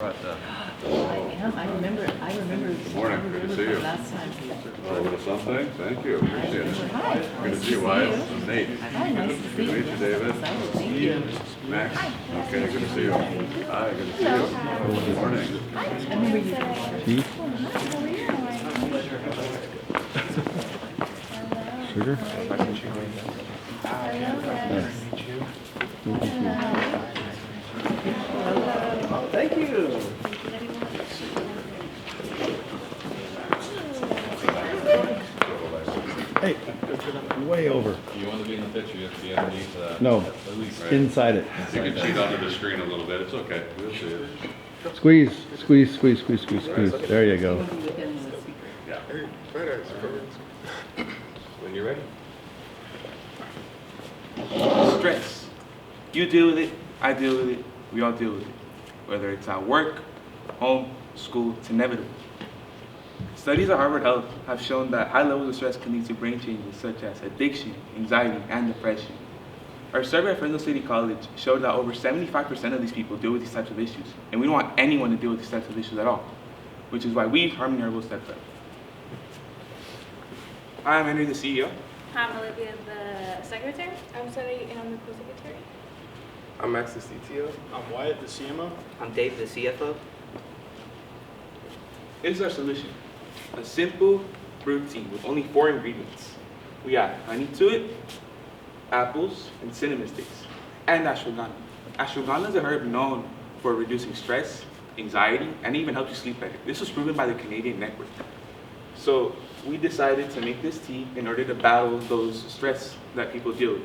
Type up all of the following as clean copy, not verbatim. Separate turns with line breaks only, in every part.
about that?
I am. I remember.
Good morning. Good to see you.
Last time.
A little bit of something? Thank you. Appreciate it.
Hi.
Good to see you, Wyatt. I'm Nate.
Hi, nice to see
Good to
you.
meet you, David.
Excited. Thank you.
Max. Okay, good to see you. Hi, good to see you. Good morning.
I remember you.
Sugar?
Thank you.
Hey, way over.
You want to be in the picture, you have to be underneath
No,
at least.
inside it.
You can cheat under the screen a little bit. It's okay. We'll see it.
Squeeze, squeeze, squeeze, squeeze, squeeze, squeeze. There you go.
Yeah.
When you're ready.
Stress. You deal with it, I deal with it, we all deal with it. Whether it's at work, home, school, it's inevitable. Studies at Harvard Health have shown that high levels of stress can lead to brain changes such as addiction, anxiety, and depression. Our survey at Fresno City College showed that over 75% of these people deal with these types of issues, and we don't want anyone to deal with these types of issues at all, which is why we, Harmony Herbal, stepped up. I'm Henry, the CEO.
I'm Olivia, the secretary. I'm Sunny, and I'm the co-secretary.
I'm Max, the CTO.
I'm Wyatt, the CMO.
I'm Dave, the CFO.
Here's our solution. A simple fruit tea with only 4 ingredients. We add honey to it, apples, and cinnamon sticks, and ashwagandha. Ashwagandha is a herb known for reducing stress, anxiety, and even helps you sleep better. This was proven by the Canadian Network. So we decided to make this tea in order to battle those stress that people deal with.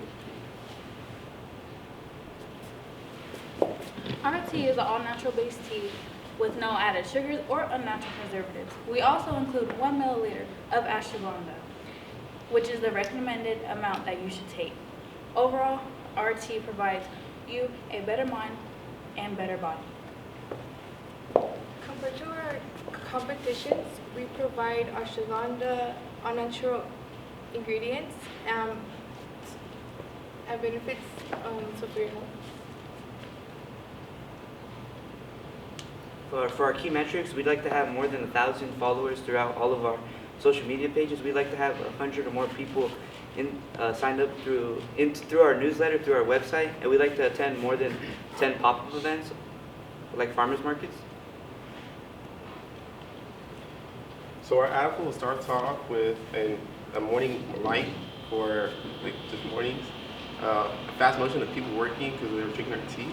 Our tea is an all-natural based tea with no added sugars or unnatural preservatives. We also include 1 milliliter of ashwagandha, which is the recommended amount that you should take. Overall, our tea provides you a better mind and better body.
Compared to our competitions, we provide ashwagandha all-natural ingredients and benefits for your health.
For our key metrics, we'd like to have more than 1,000 followers throughout all of our social media pages. We'd like to have 100 or more people signed up through our newsletter, through our website, and we'd like to attend more than 10 pop-up events, like farmers markets.
So our apple starts off with a morning light for like just mornings. Fast motion of people working because they were drinking our tea.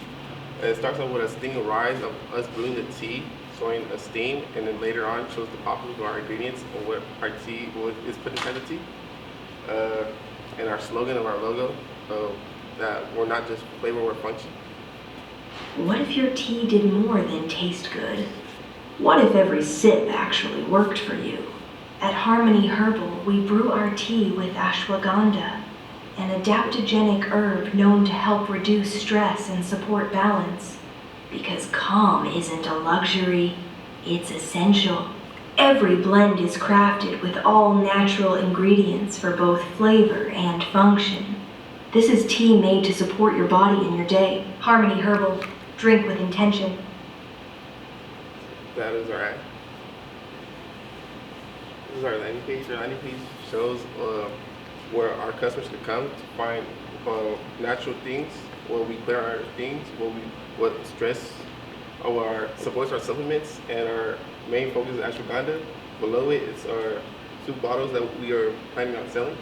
It starts off with a sting rise of us brewing the tea, showing a steam, and then later on shows the pop of our ingredients and what our tea is put inside the tea. And our slogan of our logo, that we're not just flavor, we're function.
What if your tea did more than taste good? What if every sip actually worked for you? At Harmony Herbal, we brew our tea with ashwagandha, an adaptogenic herb known to help reduce stress and support balance. Because calm isn't a luxury, it's essential. Every blend is crafted with all natural ingredients for both flavor and function. This is tea made to support your body and your day. Harmony Herbal, drink with intention.
That is our ad. This is our landing page. Our landing page shows where our customers can come to find natural things, where we clear our things, what stress or supports our supplements, and our main focus is ashwagandha. Below it is our 2 bottles that we are planning on selling,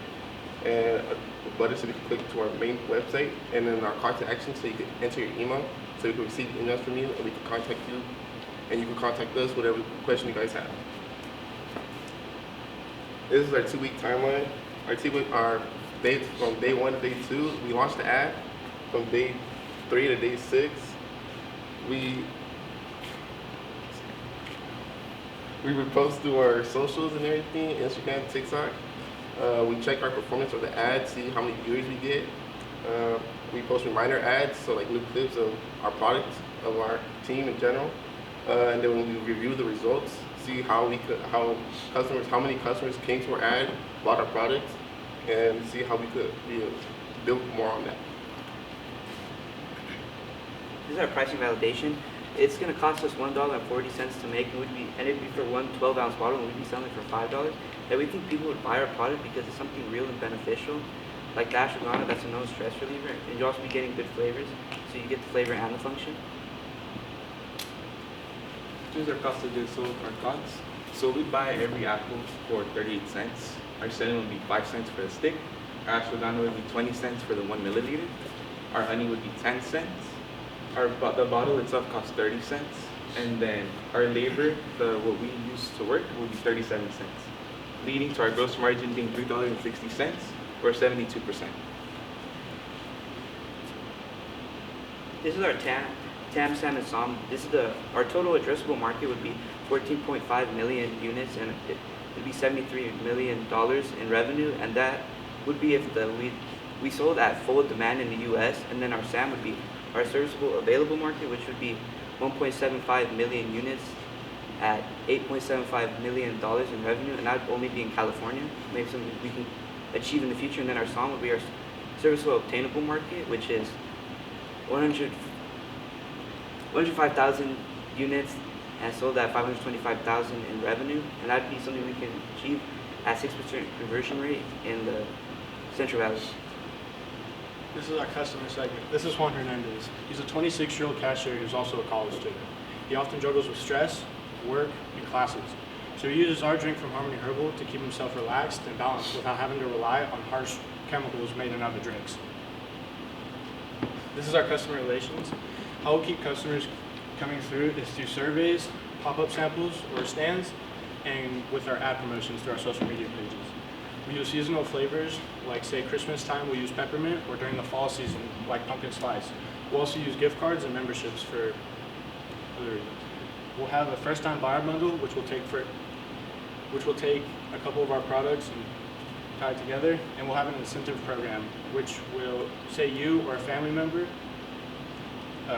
and a button so you can click to our main website, and then our call to action so you can enter your email, so you can receive emails from you, and we can contact you, and you can contact us whatever question you guys have. This is our 2-week timeline. Our dates from day 1 to day 2. We launched the ad from day 3 to day 6. We would post through our socials and everything, Instagram, TikTok. We check our performance of the ad, see how many viewers we get. We post reminder ads, so like new clips of our products, of our team in general. And then when we review the results, see how many customers came to our ad, bought our products, and see how we could build more on that.
This is our pricing validation. it's gonna cost us $1.40 to make, and it'd be for one 12-ounce bottle, and we'd be selling it for $5. And we think people would buy our product because it's something real and beneficial, like the ashwagandha, that's a known stress reliever, and you'll also be getting good flavors, so you get the flavor and the function.
Here's our cost of goods sold, our COGS. So we buy every apple for 38 cents. Our selling would be 5 cents for a stick. Our ashwagandha would be 20 cents for the 1 milliliter. Our honey would be 10 cents. The bottle itself costs 30 cents. And then our labor, what we use to work, would be 37 cents, leading to our gross margin being $3.60 or 72%.
This is our TAM, SAM, and SOM. Our total addressable market would be 14.5 million units, and it would be $73 million in revenue, and that would be if we sold at full demand in the U.S., and then our SAM would be our serviceable available market, which would be 1.75 million units at $8.75 million in revenue, and that would only be in California. Maybe something we can achieve in the future. And then our SOM would be our serviceable obtainable market, which is 105,000 units and sold at $525,000 in revenue, and that'd be something we can achieve at 6% conversion rate in the Central Valley.
This is our customer segment. This is Juan Hernandez. He's a 26-year-old cashier who's also a college student. He often juggles with stress, work, and classes. So he uses our drink from Harmony Herbal to keep himself relaxed and balanced without having to rely on harsh chemicals made in other drinks. This is our customer relations. How we'll keep customers coming through is through surveys, pop-up samples, or stands, and with our ad promotions through our social media pages. We use seasonal flavors, like say Christmas time, we'll use peppermint, or during the fall season, like pumpkin spice. We'll also use gift cards and memberships for other reasons. We'll have a first-time buyer bundle, which will take a couple of our products and tie it together, and we'll have an incentive program, which will say you or a family member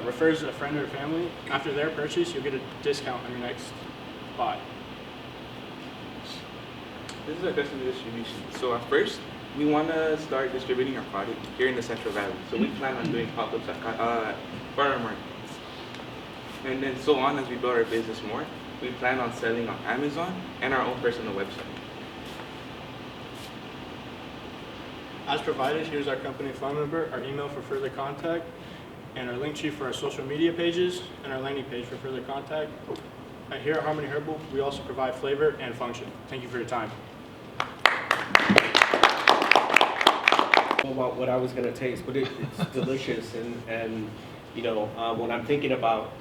refers a friend or family. After their purchase, you'll get a discount on your next buy.
This is our customer distribution. So at first, we want to start distributing our product here in the Central Valley. So we plan on doing pop-ups at farmer markets. And then so on as we build our business more, we plan on selling on Amazon and our own personal website.
As provided, here's our company phone number, our email for further contact, and our link tree for our social media pages, and our landing page for further contact. Here at Harmony Herbal, we also provide flavor and function. Thank you for your time.
About what I was going to taste, but it's delicious, and you know, when I'm thinking about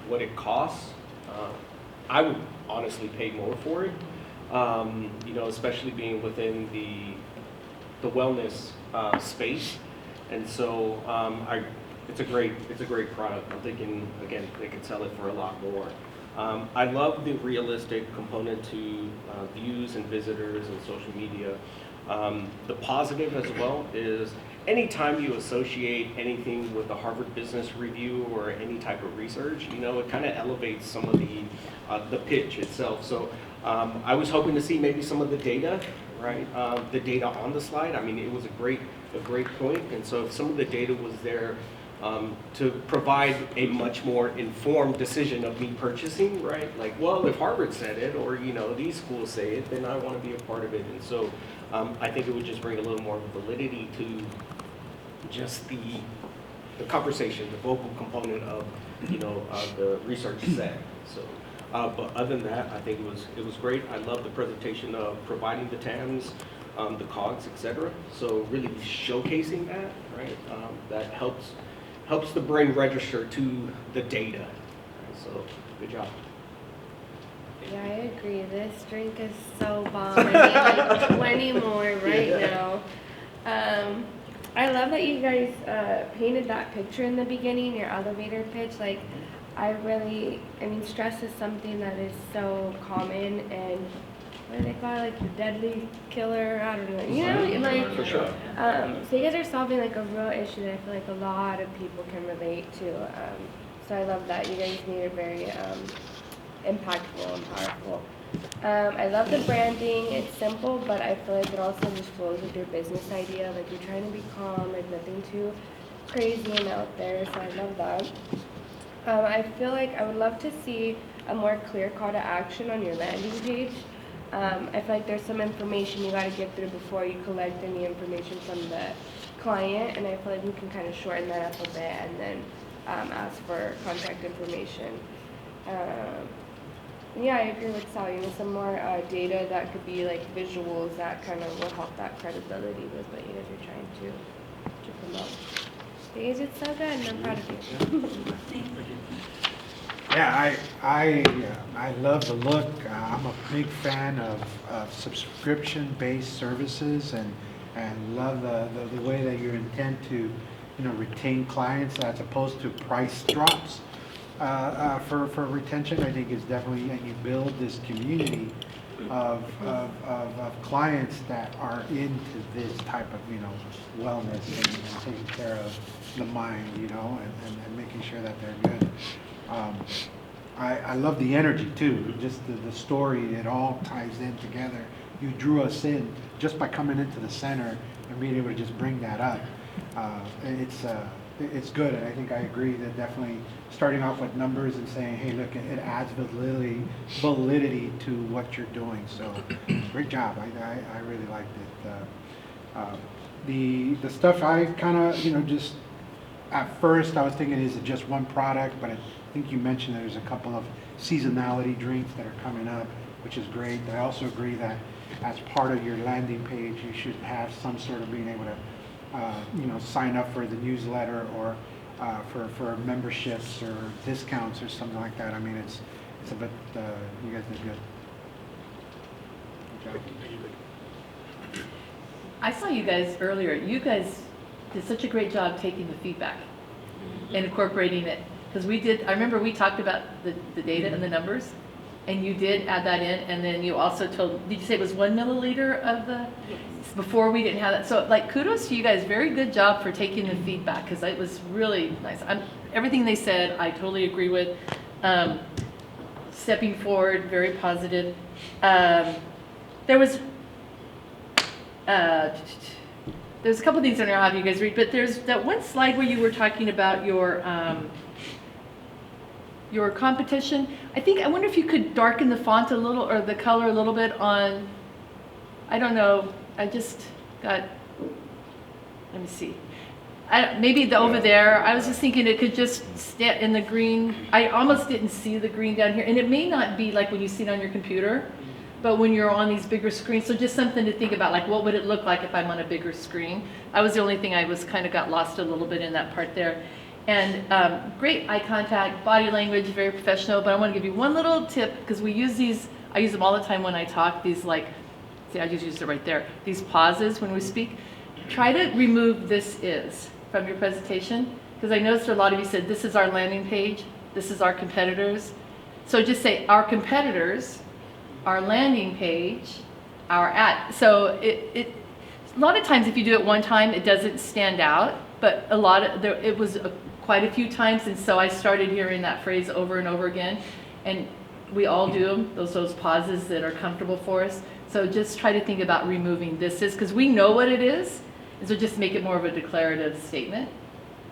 what it costs, I would honestly pay more for it. You know, especially being within the wellness space, and so it's a great product. I'm thinking again they could sell it for a lot more. I love the realistic component to views and visitors and social media. The positive as well is anytime you associate anything with the Harvard Business Review or any type of research, you know, it kind of elevates some of the pitch itself. So I was hoping to see maybe some of the data, right? The data on the slide. I mean, it was a great point, and so if some of the data was there, to provide a much more informed decision of me purchasing, right? Like, well, if Harvard said it, or you know, these schools say it, then I want to be a part of it. And so, I think it would just bring a little more validity to just the conversation, the vocal component of, you know, the research set. So, but other than that, I think it was great. I love the presentation of providing the TAMs, the COGS, etc. So really showcasing that, right? That helps the brain register to the data. Right? So good job.
Yeah, I agree. This drink is so bomb. I need like 20 more right now. I love that you guys painted that picture in the beginning, your elevator pitch. Like, I mean, stress is something that is so common, and what do they call it? Like the deadly killer? I don't know. You know, like,
for sure.
So you guys are solving like a real issue that I feel like a lot of people can relate to. So I love that. You guys made it very impactful and powerful. I love the branding. It's simple, but I feel like it also just flows with your business idea. Like, you're trying to be calm, like nothing too crazy and out there. So I love that. I feel like I would love to see a more clear call to action on your landing page. I feel like there's some information you gotta get through before you collect any information from the client, and I feel like we can kind of shorten that up a bit and then ask for contact information. Yeah, I agree with Sally. Some more data that could be like visuals that kind of will help that credibility with what you guys are trying to promote. You guys did so good, and I'm proud of you.
Yeah, I love the look. I'm a big fan of subscription-based services, and love the way that you intend to, retain clients as opposed to price drops. For retention, I think is definitely, and you build this community of clients that are into this type of, wellness and taking care of the mind, and making sure that they're good. I love the energy too, just the story, it all ties in together. You drew us in just by coming into the center and being able to just bring that up. It's good, and I think I agree that definitely starting off with numbers and saying, hey, look, it adds validity to what you're doing. So great job. I really liked it. The stuff I kind of, just at first I was thinking, is it just one product? But I think you mentioned there's a couple of seasonality drinks that are coming up, which is great. I also agree that as part of your landing page, you should have some sort of being able to sign up for the newsletter or for memberships or discounts or something like that. I mean, it's a bit, you guys did good. Good job.
I saw you guys earlier. You guys did such a great job taking the feedback and incorporating it. Because I remember we talked about the data and the numbers, and you did add that in, and then you also did you say it was 1 milliliter of the, before we didn't have that. So like kudos to you guys, very good job for taking the feedback, because it was really nice. Everything they said, I totally agree with. Stepping forward, very positive. There's a couple things I don't know how you guys read, but there's that one slide where you were talking about your competition. I wonder if you could darken the font a little, or the color a little bit on, I don't know, I just got, let me see. Maybe over there, I was just thinking it could just stay in the green. I almost didn't see the green down here, and it may not be like when you see it on your computer, but when you're on these bigger screens, so just something to think about, like what would it look like if I'm on a bigger screen? That was the only thing I was kind of got lost a little bit in that part there. And great eye contact, body language, very professional, but I want to give you one little tip, because we use these, I use them all the time when I talk, these like, see, I just used it right there, these pauses when we speak. Try to remove "this is" from your presentation, because I noticed a lot of you said, this is our landing page, this is our competitors. So just say, our competitors, our landing page, our ad. So a lot of times if you do it one time, it doesn't stand out, but it was quite a few times, and so I started hearing that phrase over and over again, and we all do them, those pauses that are comfortable for us. So just try to think about removing "this is," because we know what it is, and so just make it more of a declarative statement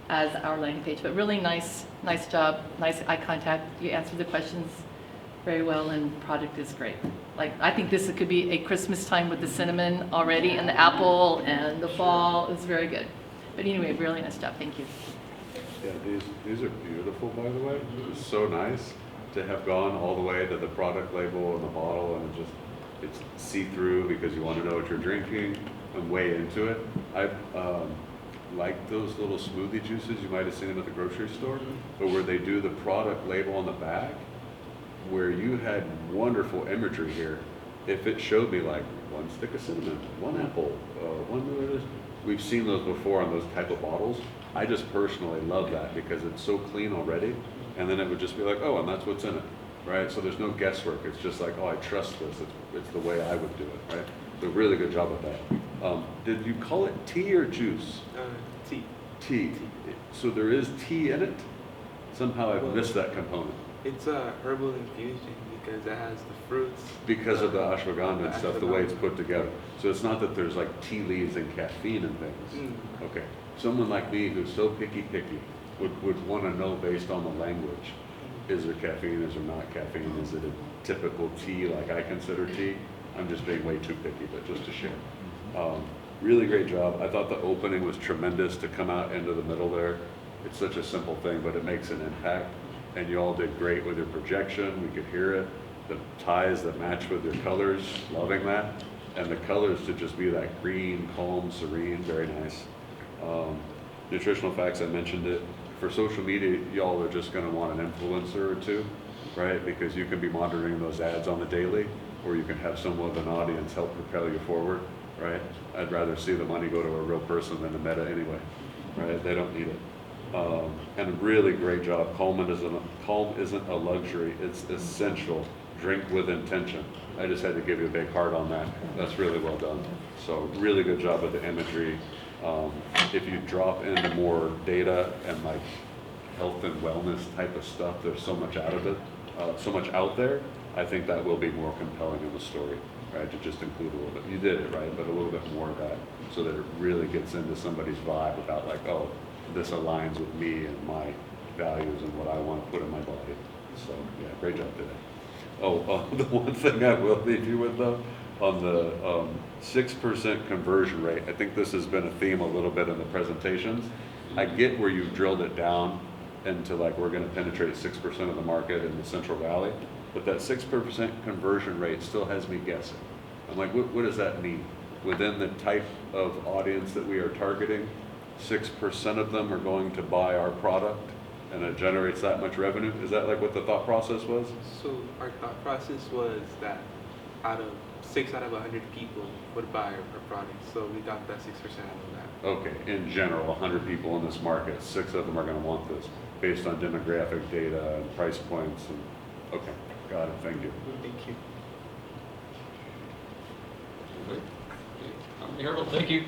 as our landing page. But really nice job, nice eye contact. You answered the questions very well, and product is great. Like, I think this could be a Christmas time with the cinnamon already, and the apple, and the fall. It's very good. But anyway, really nice job. Thank you.
Yeah, these are beautiful, by the way. It was so nice to have gone all the way to the product label and the bottle, and it's see-through because you want to know what you're drinking and way into it. I like those little smoothie juices. You might have seen them at the grocery store, but where they do the product label on the back, where you had wonderful imagery here. If it showed me like 1 stick of cinnamon, 1 apple, 1 we've seen those before on those type of bottles. I just personally love that because it's so clean already, and then it would just be like, oh, and that's what's in it, right? So there's no guesswork. It's just like, oh, I trust this. It's the way I would do it, right? So really good job with that. Did you call it tea or juice?
Tea.
Tea. So there is tea in it? Somehow I've missed that component.
It's a herbal infusion because it has the fruits.
Because of the ashwagandha and stuff, the way it's put together. So it's not that there's like tea leaves and caffeine and things. Okay. Someone like me who's so picky, would want to know based on the language, is there caffeine, is there not caffeine, is it a typical tea like I consider tea? I'm just being way too picky, but just to share. Really great job. I thought the opening was tremendous to come out into the middle there. It's such a simple thing, but it makes an impact. And you all did great with your projection. We could hear it. The ties that match with your colors, loving that. And the colors to just be that green, calm, serene, very nice. Nutritional facts, I mentioned it. For social media, y'all are just gonna want an influencer or two, right? Because you can be monitoring those ads on the daily, or you can have someone with an audience help propel you forward, right? I'd rather see the money go to a real person than a meta anyway, right? They don't need it. And a really great job. Calm isn't a luxury, it's essential. Drink with intention. I just had to give you a big heart on that. That's really well done. So really good job with the imagery. If you drop into more data and like health and wellness type of stuff, there's so much out of it, so much out there. I think that will be more compelling in the story, right? To just include a little bit. You did it, right? But a little bit more of that so that it really gets into somebody's vibe about like, oh, this aligns with me and my values and what I want to put in my body. So yeah, great job today. Oh, the one thing I will leave you with though, on the 6% conversion rate, I think this has been a theme a little bit in the presentations. I get where you've drilled it down into like, we're gonna penetrate 6% of the market in the Central Valley, but that 6% conversion rate still has me guessing. I'm like, what does that mean? Within the type of audience that we are targeting, 6% of them are going to buy our product and it generates that much revenue? Is that like what the thought process was?
So our thought process was that 6 out of 100 people would buy our product. So we got that 6% out of that.
Okay, in general, 100 people in this market, 6 of them are going to want this based on demographic data and price points. And, okay, got it. Thank you.
Thank you.
Herbal, thank you.